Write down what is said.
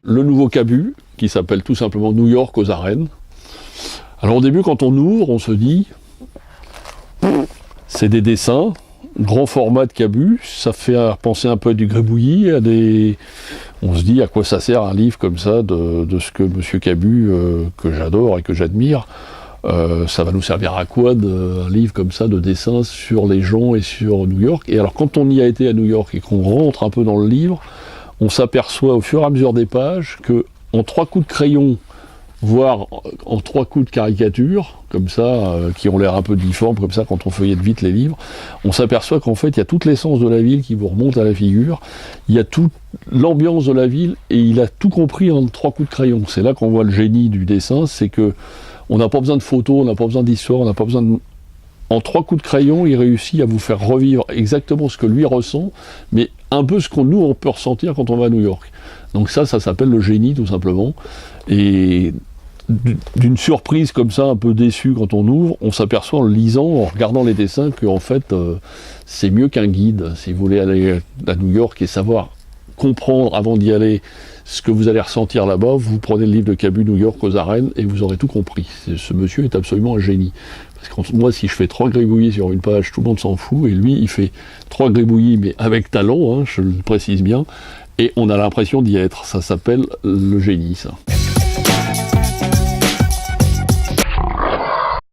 le nouveau Cabu, qui s'appelle tout simplement New York aux arènes. Alors au début, quand on ouvre, on se dit, c'est des dessins, grand format de Cabu, ça fait penser un peu à du gribouillis, on se dit à quoi ça sert un livre comme ça de ce que M. Cabu, que j'adore et que j'admire, ça va nous servir à quoi un livre comme ça de dessins sur les gens et sur New York. Et alors quand on y a été à New York et qu'on rentre un peu dans le livre, on s'aperçoit au fur et à mesure des pages que en 3 coups de crayon, voire en 3 coups de caricature, comme ça, qui ont l'air un peu difformes, comme ça, quand on feuillette vite les livres, on s'aperçoit qu'en fait, il y a toute l'essence de la ville qui vous remonte à la figure, il y a toute l'ambiance de la ville, et il a tout compris en 3 coups de crayon. C'est là qu'on voit le génie du dessin, c'est que on n'a pas besoin de photos, on n'a pas besoin d'histoire, on n'a pas besoin de... En 3 coups de crayon, il réussit à vous faire revivre exactement ce que lui ressent, mais un peu ce qu'on nous on peut ressentir quand on va à New York. Donc ça s'appelle le génie, tout simplement. Et d'une surprise comme ça, un peu déçu quand on ouvre, on s'aperçoit en le lisant, en regardant les dessins, qu'en fait, c'est mieux qu'un guide. Si vous voulez aller à New York et savoir comprendre avant d'y aller ce que vous allez ressentir là-bas, vous prenez le livre de Cabu, New York aux arènes, et vous aurez tout compris. Ce monsieur est absolument un génie. Parce que moi, si je fais 3 gribouillis sur une page, tout le monde s'en fout, et lui, il fait 3 gribouillis, mais avec talent, hein, je le précise bien, et on a l'impression d'y être. Ça s'appelle le génie, ça.